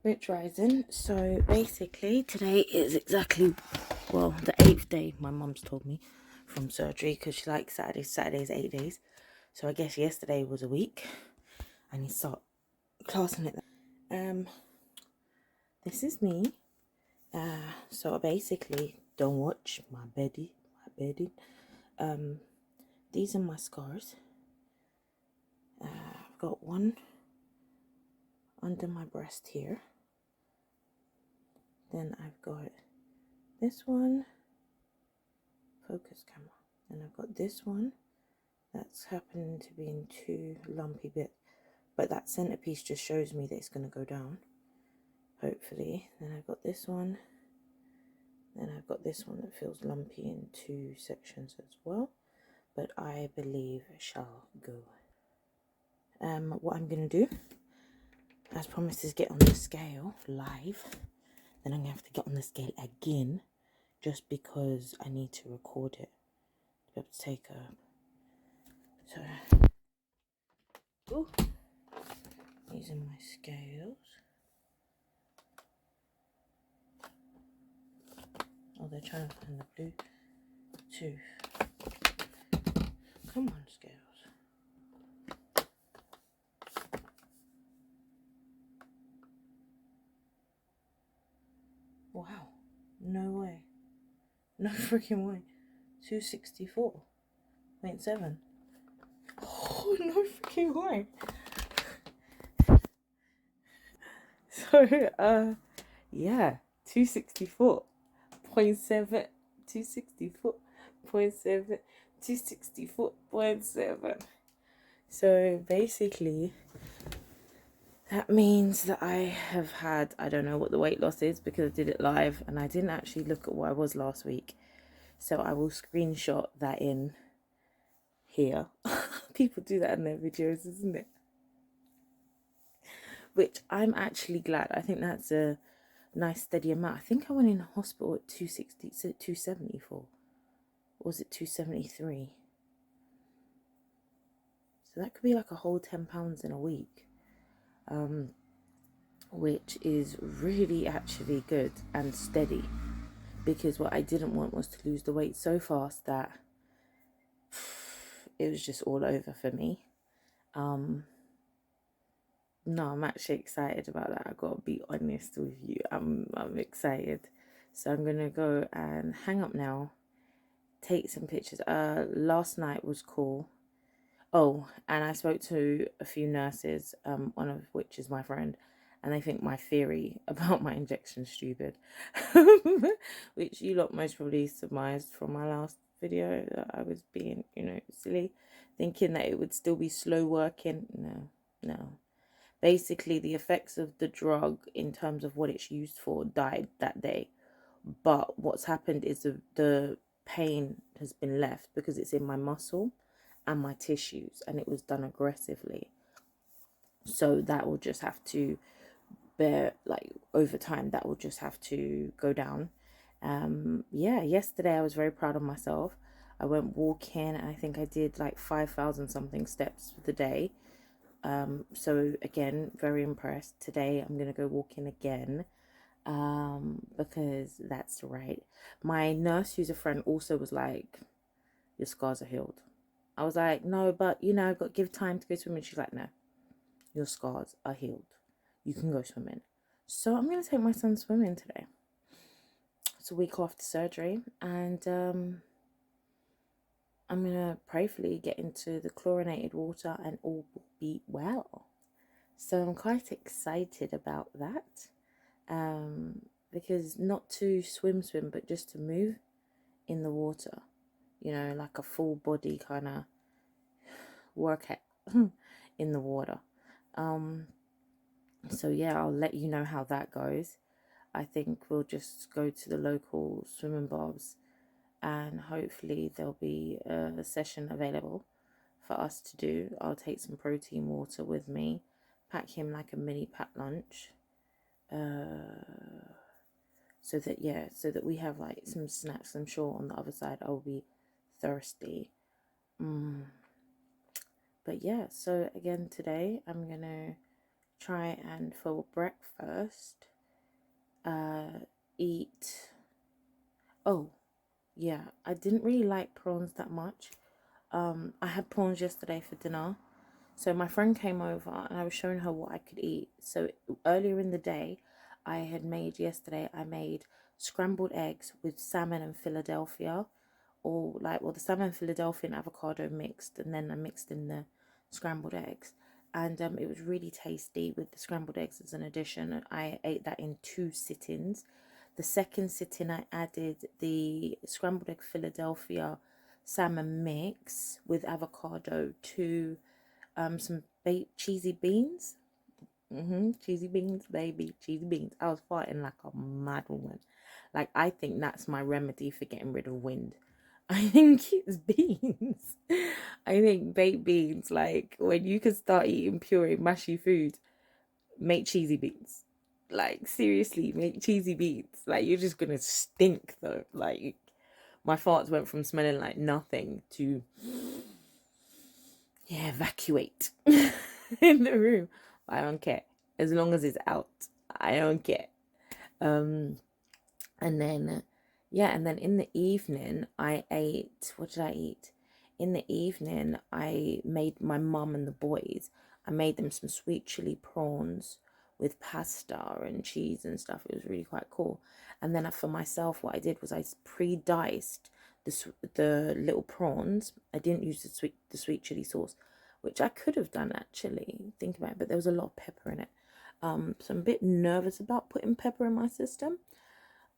Rich Rising. So basically today is exactly, well, the 8th day my mum's told me from surgery, because she likes Saturday's 8 days. So I guess yesterday was a week. I need to start classing it. This is me. So I basically don't watch my bedding. These are my scars. I've got one under my breast here. Then I've got this one. Focus camera. And I've got this one that's happened to be in two lumpy bits, but that centerpiece just shows me that it's going to go down, hopefully. Then I've got this one, then I've got this one that feels lumpy in two sections as well, but I believe it shall go. What I'm going to do, as promised, is get on the scale live. Then I'm going to have to get on the scale again, just because I need to record it to be able to take a... So, ooh, using my scales. Oh, they're trying to find the blue tooth. Come on, scales. Wow. No way. No freaking way. 264.7. Oh, no freaking way. So, yeah. 264.7. 264.7. 264.7. So, basically, that means that I have had, I don't know what the weight loss is because I did it live and I didn't actually look at what I was last week. So I will screenshot that in here. People do that in their videos, isn't it? Which I'm actually glad. I think that's a nice steady amount. I think I went in hospital at 260, 274. Or was it 273? So that could be like a whole 10 pounds in a week. Which is really actually good and steady, because what I didn't want was to lose the weight so fast that it was just all over for me. No, I'm actually excited about that. I gotta be honest with you. I'm excited. So I'm gonna go and hang up now, take some pictures. Last night was cool. Oh, and I spoke to a few nurses, one of which is my friend, and they think my theory about my injection is stupid. Which you lot most probably surmised from my last video, that I was being, silly, thinking that it would still be slow working. No. Basically, the effects of the drug in terms of what it's used for died that day. But what's happened is the pain has been left because it's in my muscle and my tissues, and it was done aggressively. So that will just have to bear, like, over time, that will just have to go down. Yeah, yesterday I was very proud of myself. I went walking and I think I did like 5,000 something steps for the day. So again, very impressed. Today I'm gonna go walking again, because that's right. My nurse, who's a friend, also was like, your scars are healed. I was like, no, but I've got to give time to go swimming. She's like, no, your scars are healed. You can go swimming. So I'm going to take my son swimming today. It's a week after surgery, and I'm going to prayerfully get into the chlorinated water and all will be well. So I'm quite excited about that, because not to swim, but just to move in the water, like a full body kind of workout in the water. So yeah, I'll let you know how that goes. I think we'll just go to the local swimming baths and hopefully there'll be a session available for us to do. I'll take some protein water with me, pack him like a mini packed lunch, so that we have like some snacks. I'm sure on the other side I'll be thirsty. But yeah, so again today I'm gonna try and for breakfast eat. Oh yeah, I didn't really like prawns that much. I had prawns yesterday for dinner. So my friend came over and I was showing her what I could eat. So earlier in the day, I made scrambled eggs with salmon and Philadelphia, or like, well, the salmon, Philadelphia and avocado mixed, and then I mixed in the scrambled eggs. And it was really tasty with the scrambled eggs as an addition. I ate that in 2 sittings. The second sitting, I added the scrambled egg Philadelphia salmon mix with avocado to some baked cheesy beans. Cheesy beans, baby, cheesy beans. I was fighting like a mad woman. Like, I think that's my remedy for getting rid of wind. I think it's beans. I think baked beans, like, when you can start eating puree, mushy food, make cheesy beans. Like, seriously, make cheesy beans. Like, you're just gonna stink though. Like, my farts went from smelling like nothing to, yeah, evacuate in the room. I don't care. As long as it's out, I don't care. And then, yeah, and then in the evening, I ate, what did I eat? In the evening, I made my mum and the boys, I made them some sweet chili prawns with pasta and cheese and stuff. It was really quite cool. And then for myself, what I did was I pre-diced the little prawns. I didn't use the sweet chili sauce, which I could have done actually, think about it, but there was a lot of pepper in it. So I'm a bit nervous about putting pepper in my system.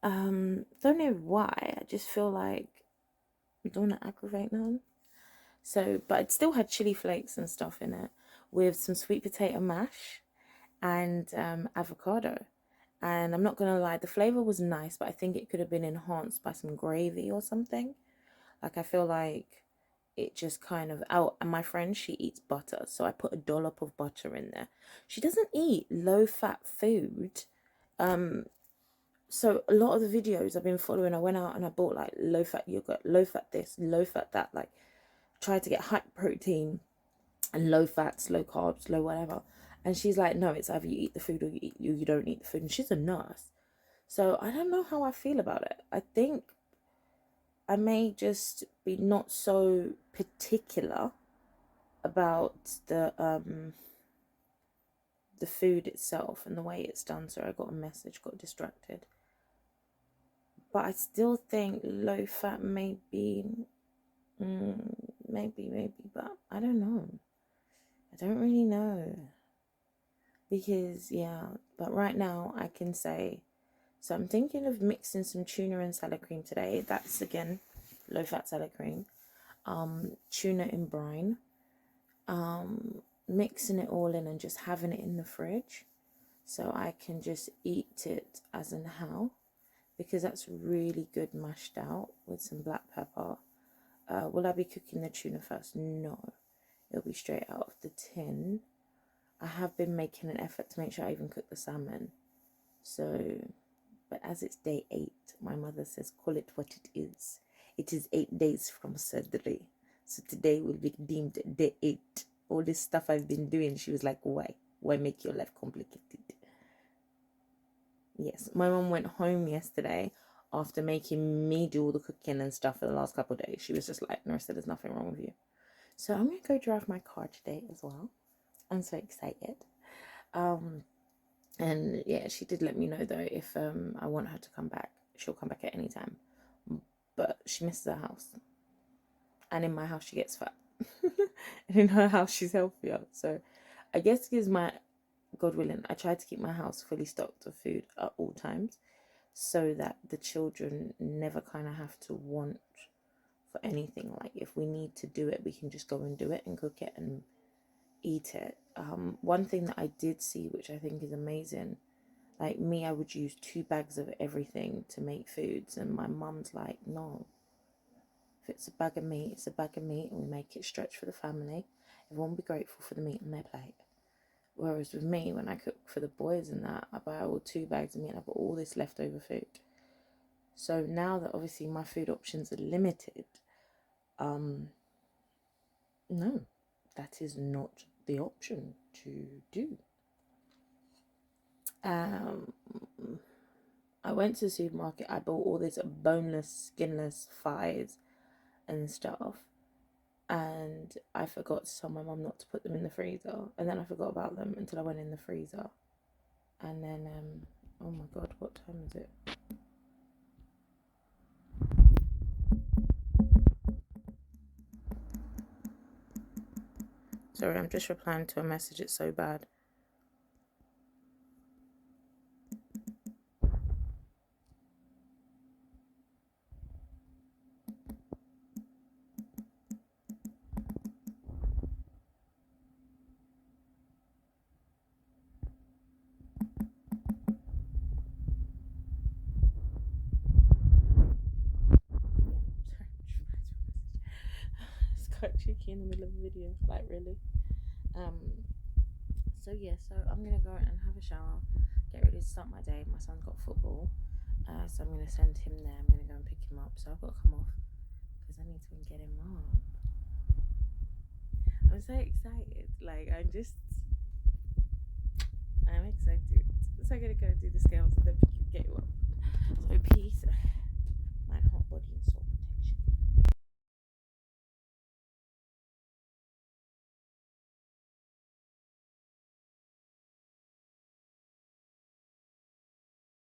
Don't know why. I just feel like I don't want to aggravate them. So, but it still had chili flakes and stuff in it with some sweet potato mash and avocado. And I'm not gonna lie, the flavor was nice, but I think it could have been enhanced by some gravy or something. Like, I feel like it just kind of out. And my friend, she eats butter, so I put a dollop of butter in there. She doesn't eat low fat food. So a lot of the videos I've been following, I went out and I bought like low fat yogurt, low fat this, low fat that, like tried to get high protein and low fats, low carbs, low whatever. And she's like, no, it's either you eat the food or you don't eat the food. And she's a nurse. So I don't know how I feel about it. I think I may just be not so particular about the food itself and the way it's done. So I got a message, got distracted. But I still think low fat may be, maybe, but I don't know. I don't really know. Because, yeah, but right now I can say, so I'm thinking of mixing some tuna and salad cream today. That's, again, low fat salad cream. Tuna in brine. Mixing it all in and just having it in the fridge. So I can just eat it as in how. Because that's really good mashed out with some black pepper. Will I be cooking the tuna first? No, it'll be straight out of the tin. I have been making an effort to make sure I even cook the salmon. So, but as it's day 8, my mother says, call it what it is. It is 8 days from surgery. So today will be deemed day 8. All this stuff I've been doing, she was like, why? Why make your life complicated? Yes, my mum went home yesterday after making me do all the cooking and stuff for the last couple of days. She was just like, Narissa, there's nothing wrong with you. So I'm going to go drive my car today as well. I'm so excited. And yeah, she did let me know though if I want her to come back. She'll come back at any time. But she misses her house. And in my house, she gets fat. And in her house, she's healthier. So I guess because God willing, I try to keep my house fully stocked of food at all times so that the children never kind of have to want for anything. Like, if we need to do it, we can just go and do it and cook it and eat it. One thing that I did see, which I think is amazing, like me, I would use 2 bags of everything to make foods, and my mum's like, no, if it's a bag of meat, it's a bag of meat, and we make it stretch for the family. Everyone will be grateful for the meat on their plate. Whereas with me, when I cook for the boys and that, I buy all 2 bags of meat and I've got all this leftover food. So now that obviously my food options are limited, no, that is not the option to do. Um, I went to the supermarket. I bought all this boneless, skinless thighs and stuff, and I forgot to tell my mum not to put them in the freezer, and then I forgot about them until I went in the freezer, and then oh my god, what time is it? Sorry, I'm just replying to a message. It's so bad. It's quite tricky in the middle of the video, like really. So yeah, so I'm gonna go and have a shower, get ready to start my day. My son's got football, so I'm gonna send him there. I'm gonna go and pick him up. So I've got to come off because I need to get him up. I'm so excited. Like I'm excited. So I'm gonna go do the scales and then get you up. So peace, my hot body and soul.